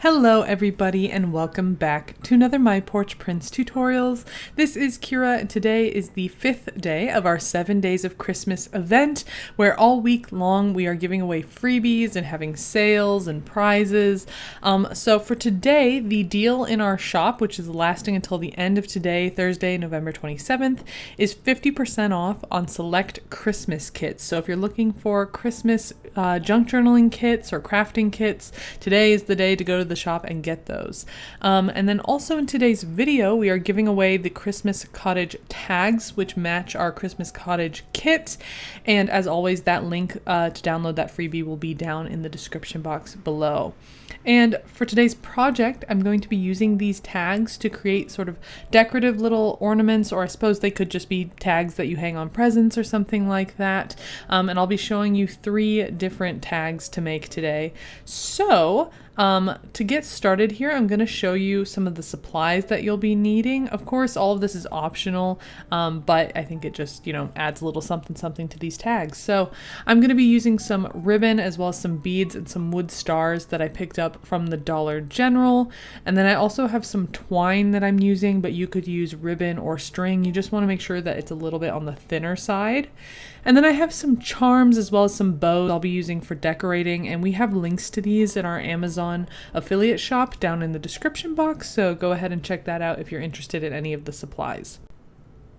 Hello everybody and welcome back to another My Porch Prints tutorials. This is Kyra and today is the 5th day of our 7 Days of Christmas event where all week long we are giving away freebies and having sales and prizes. So for today, the deal in our shop, which is lasting until the end of today, Thursday, November 27th, is 50% off on select Christmas kits. So if you're looking for Christmas junk journaling kits or crafting kits, today is the day to go to the shop and get those. And then also in today's video, we are giving away the Christmas Cottage tags, which match our Christmas Cottage kit. And as always, that link to download that freebie will be down in the description box below. And for today's project, I'm going to be using these tags to create sort of decorative little ornaments, or I suppose they could just be tags that you hang on presents or something like that. And I'll be showing you 3 different tags to make today. So to get started here, I'm going to show you some of the supplies that you'll be needing. Of course, all of this is optional, but I think it just, adds a little something to these tags. So I'm going to be using some ribbon as well as some beads and some wood stars that I picked up from the Dollar General. And then I also have some twine that I'm using, but you could use ribbon or string. You just want to make sure that it's a little bit on the thinner side. And then I have some charms as well as some bows I'll be using for decorating, and we have links to these in our Amazon affiliate shop down in the description box, so go ahead and check that out if you're interested in any of the supplies.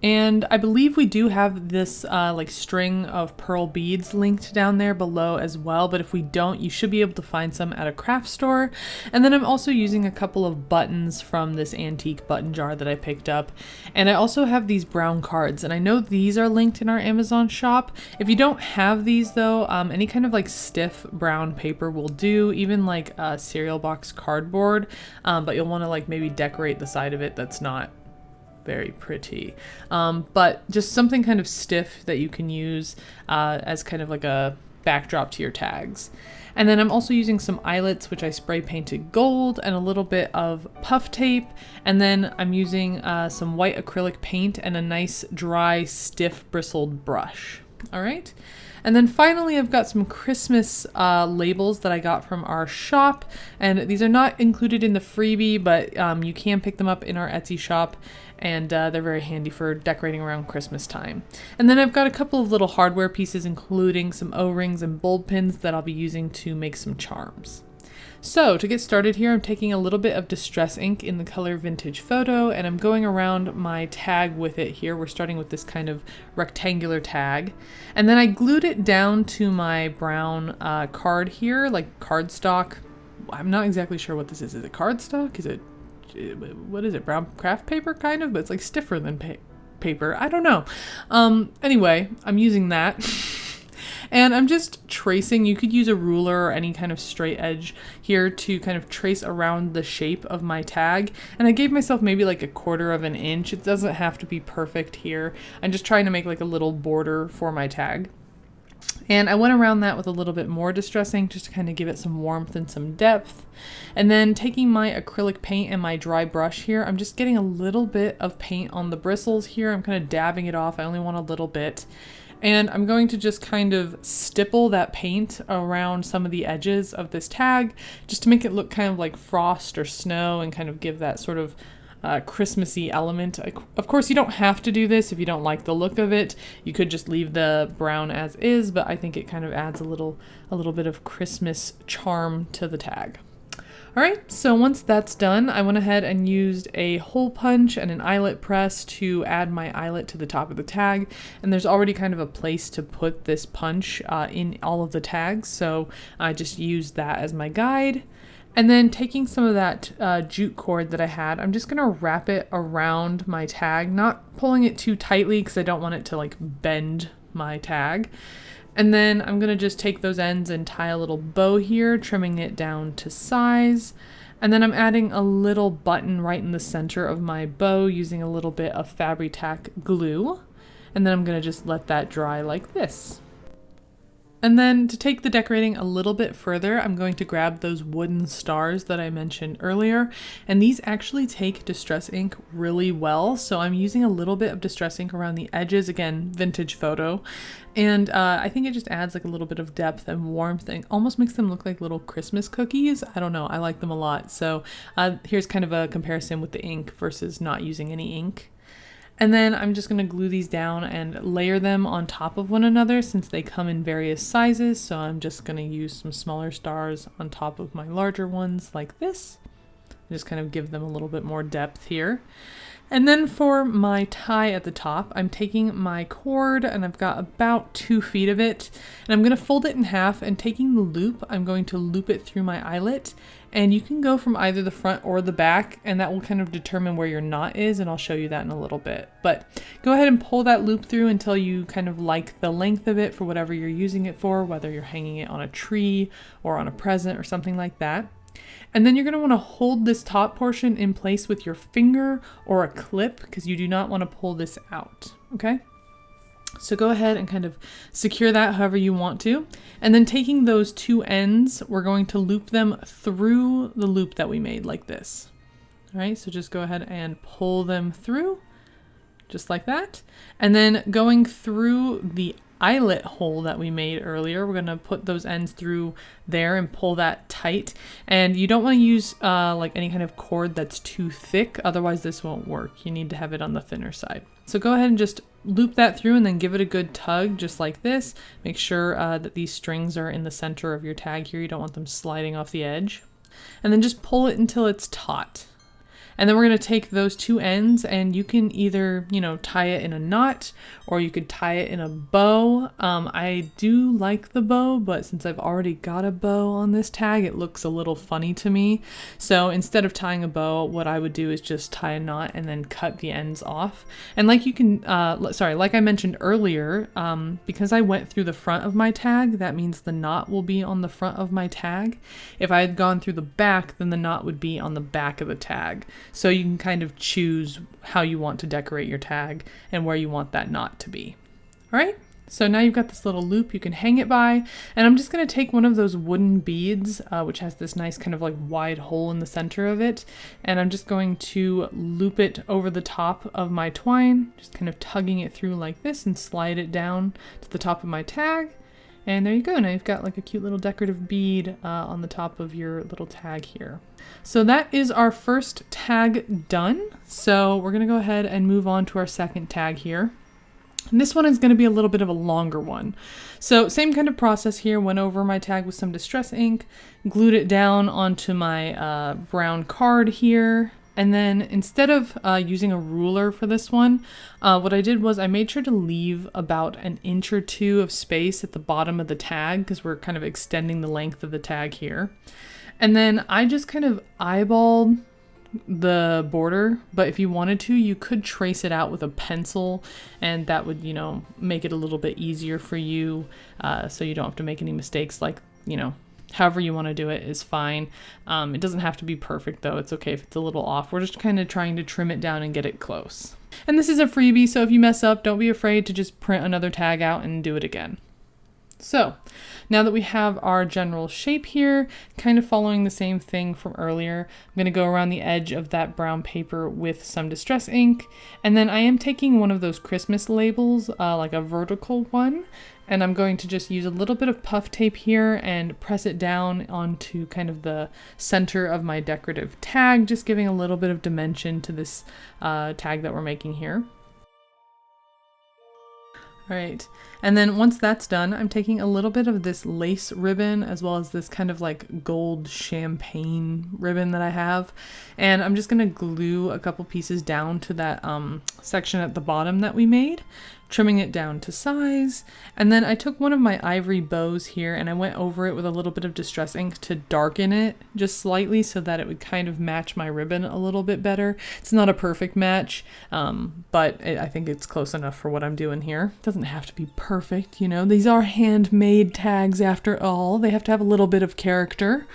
And I believe we do have this like string of pearl beads linked down there below as well, but if we don't, you should be able to find some at a craft store. And then I'm also using a couple of buttons from this antique button jar that I picked up. And I also have these brown cards, and I know these are linked in our Amazon shop. If you don't have these though, any kind of like stiff brown paper will do, even like cereal box cardboard, but you'll want to like maybe decorate the side of it that's not very pretty, but just something kind of stiff that you can use as kind of like a backdrop to your tags. And then I'm also using some eyelets, which I spray painted gold, and a little bit of puff tape. And then I'm using some white acrylic paint and a nice dry stiff bristled brush. All right. And then finally, I've got some Christmas labels that I got from our shop, and these are not included in the freebie, but you can pick them up in our Etsy shop, and they're very handy for decorating around Christmas time. And then I've got a couple of little hardware pieces, including some O-rings and bulb pins that I'll be using to make some charms. So to get started here, I'm taking a little bit of distress ink in the color Vintage Photo, and I'm going around my tag with it here. We're starting with this kind of rectangular tag. And then I glued it down to my brown card here, like cardstock. I'm not exactly sure what this is. Is it cardstock? Is it, what is it? Brown craft paper kind of, but it's like stiffer than paper. I don't know. Anyway, I'm using that. And I'm just tracing. You could use a ruler or any kind of straight edge here to kind of trace around the shape of my tag. And I gave myself maybe like 1/4 of an inch. It doesn't have to be perfect here. I'm just trying to make like a little border for my tag. And I went around that with a little bit more distress ink just to kind of give it some warmth and some depth. And then taking my acrylic paint and my dry brush here, I'm just getting a little bit of paint on the bristles here. I'm kind of dabbing it off. I only want a little bit. And I'm going to just kind of stipple that paint around some of the edges of this tag just to make it look kind of like frost or snow and kind of give that sort of Christmassy element. Of course, you don't have to do this if you don't like the look of it. You could just leave the brown as is, but I think it kind of adds a little bit of Christmas charm to the tag. All right, so once that's done, I went ahead and used a hole punch and an eyelet press to add my eyelet to the top of the tag. And there's already kind of a place to put this punch in all of the tags, so I just used that as my guide. And then taking some of that jute cord that I had, I'm just gonna wrap it around my tag, not pulling it too tightly because I don't want it to like bend my tag. And then I'm gonna just take those ends and tie a little bow here, trimming it down to size. And then I'm adding a little button right in the center of my bow using a little bit of FABRI TAC glue. And then I'm gonna just let that dry like this. And then to take the decorating a little bit further, I'm going to grab those wooden stars that I mentioned earlier. And these actually take distress ink really well. So I'm using a little bit of distress ink around the edges, again, vintage photo. And I think it just adds like a little bit of depth and warmth and almost makes them look like little Christmas cookies. I don't know, I like them a lot. So here's kind of a comparison with the ink versus not using any ink. And then I'm just going to glue these down and layer them on top of one another since they come in various sizes. So I'm just going to use some smaller stars on top of my larger ones like this. Just kind of give them a little bit more depth here. And then for my tie at the top, I'm taking my cord and I've got about 2 feet of it, and I'm going to fold it in half, and taking the loop, I'm going to loop it through my eyelet. And you can go from either the front or the back, and that will kind of determine where your knot is, and I'll show you that in a little bit. But go ahead and pull that loop through until you kind of like the length of it for whatever you're using it for, whether you're hanging it on a tree or on a present or something like that. And then you're going to want to hold this top portion in place with your finger or a clip, because you do not want to pull this out, okay? So go ahead and kind of secure that however you want to. And then taking those 2 ends, we're going to loop them through the loop that we made like this. All right, so just go ahead and pull them through just like that. And then going through the eyelet hole that we made earlier, we're going to put those ends through there and pull that tight. And you don't want to use like any kind of cord that's too thick, otherwise this won't work. You need to have it on the thinner side. So go ahead and just loop that through and then give it a good tug just like this. Make sure that these strings are in the center of your tag here. You don't want them sliding off the edge. And then just pull it until it's taut. And then we're going to take those 2 ends, and you can either, you know, tie it in a knot, or you could tie it in a bow. I do like the bow, but since I've already got a bow on this tag, it looks a little funny to me. So instead of tying a bow, what I would do is just tie a knot and then cut the ends off. And like you can, like I mentioned earlier, because I went through the front of my tag, that means the knot will be on the front of my tag. If I had gone through the back, then the knot would be on the back of the tag. So you can kind of choose how you want to decorate your tag and where you want that knot to be. All right, so now you've got this little loop you can hang it by, and I'm just going to take one of those wooden beads, which has this nice kind of like wide hole in the center of it, and I'm just going to loop it over the top of my twine, just kind of tugging it through like this and slide it down to the top of my tag. And there you go. Now you've got like a cute little decorative bead on the top of your little tag here. So that is our first tag done. So we're going to go ahead and move on to our second tag here. And this one is going to be a little bit of a longer one. So same kind of process here. Went over my tag with some distress ink, glued it down onto my brown card here. And then instead of using a ruler for this one, what I did was I made sure to leave about 1 inch or 2 of space at the bottom of the tag, because we're kind of extending the length of the tag here. And then I just kind of eyeballed the border, but if you wanted to, you could trace it out with a pencil, and that would, you know, make it a little bit easier for you, so you don't have to make any mistakes. Like, you know, however you want to do it is fine. It doesn't have to be perfect though. It's okay if it's a little off. We're just kind of trying to trim it down and get it close. And this is a freebie, so if you mess up, don't be afraid to just print another tag out and do it again. So now that we have our general shape here, kind of following the same thing from earlier, I'm going to go around the edge of that brown paper with some distress ink. And then I am taking one of those Christmas labels, like a vertical one, and I'm going to just use a little bit of puff tape here and press it down onto kind of the center of my decorative tag, just giving a little bit of dimension to this tag that we're making here. All right, and then once that's done, I'm taking a little bit of this lace ribbon as well as this kind of like gold champagne ribbon that I have, and I'm just gonna glue a couple pieces down to that section at the bottom that we made, trimming it down to size. And then I took one of my ivory bows here and I went over it with a little bit of distress ink to darken it just slightly so that it would kind of match my ribbon a little bit better. It's not a perfect match, but I think it's close enough for what I'm doing here. It doesn't have to be perfect, you know, these are handmade tags after all. They have to have a little bit of character.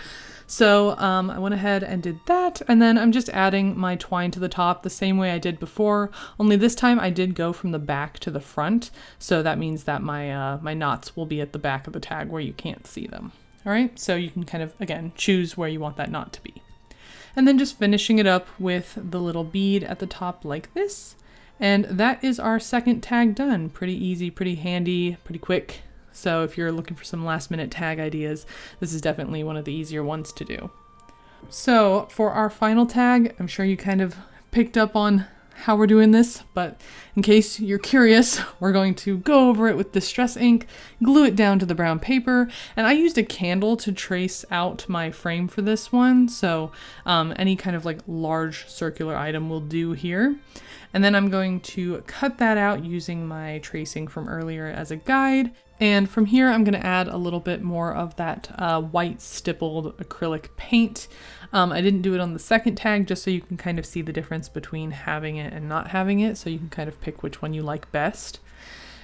So I went ahead and did that, and then I'm just adding my twine to the top the same way I did before, only this time I did go from the back to the front, so that means that my knots will be at the back of the tag where you can't see them. All right, so you can kind of, again, choose where you want that knot to be. And then just finishing it up with the little bead at the top like this. And that is our second tag done. Pretty easy, pretty handy, pretty quick. So if you're looking for some last minute tag ideas, this is definitely one of the easier ones to do. So for our final tag, I'm sure you kind of picked up on how we're doing this, but in case you're curious, we're going to go over it with Distress ink, glue it down to the brown paper, and I used a candle to trace out my frame for this one, so any kind of like large circular item will do here. And then I'm going to cut that out using my tracing from earlier as a guide. And from here, I'm going to add a little bit more of that white stippled acrylic paint. I didn't do it on the second tag just so you can kind of see the difference between having it and not having it, so you can kind of pick which one you like best.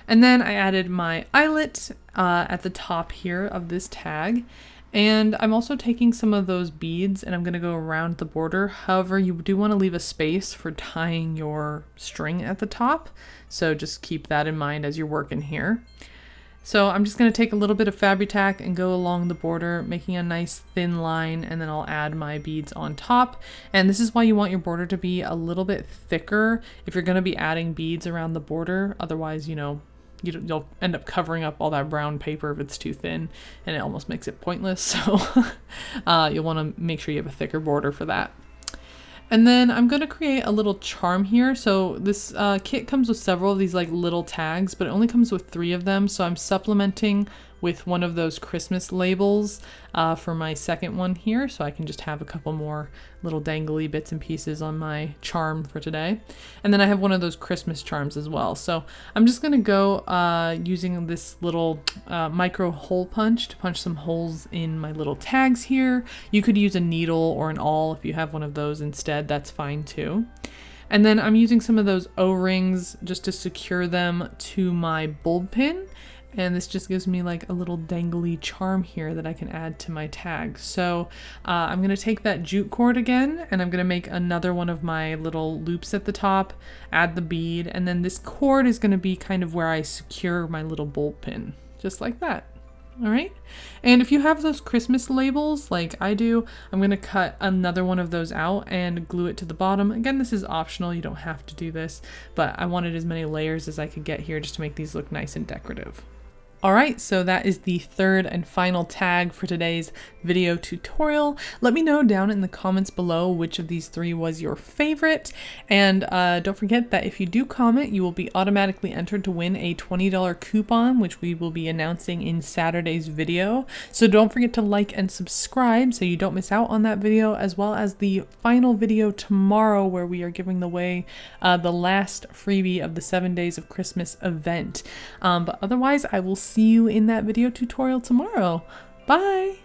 And then I added my eyelet at the top here of this tag. And I'm also taking some of those beads and I'm going to go around the border. However, you do want to leave a space for tying your string at the top. So just keep that in mind as you're working here. So I'm just going to take a little bit of FABRI TAC and go along the border, making a nice thin line, and then I'll add my beads on top. And this is why you want your border to be a little bit thicker if you're going to be adding beads around the border. Otherwise, you'll end up covering up all that brown paper if it's too thin, and it almost makes it pointless. So you'll want to make sure you have a thicker border for that. And then I'm going to create a little charm here. So this kit comes with several of these like little tags, but it only comes with 3 of them. So I'm supplementing with one of those Christmas labels for my second one here. So I can just have a couple more little dangly bits and pieces on my charm for today. And then I have one of those Christmas charms as well. So I'm just going to go using this little micro hole punch to punch some holes in my little tags here. You could use a needle or an awl if you have one of those instead, that's fine too. And then I'm using some of those O-rings just to secure them to my bulb pin. And this just gives me like a little dangly charm here that I can add to my tag. So I'm going to take that jute cord again, and I'm going to make another one of my little loops at the top, add the bead, and then this cord is going to be kind of where I secure my little bulb pin, just like that. All right. And if you have those Christmas labels like I do, I'm going to cut another one of those out and glue it to the bottom. Again, this is optional. You don't have to do this, but I wanted as many layers as I could get here just to make these look nice and decorative. All right, so that is the third and final tag for today's video tutorial. Let me know down in the comments below which of these 3 was your favorite. And don't forget that if you do comment, you will be automatically entered to win a $20 coupon, which we will be announcing in Saturday's video. So don't forget to like and subscribe so you don't miss out on that video, as well as the final video tomorrow where we are giving away the last freebie of the 7 Days of Christmas event. But otherwise, I will see you in that video tutorial tomorrow. Bye!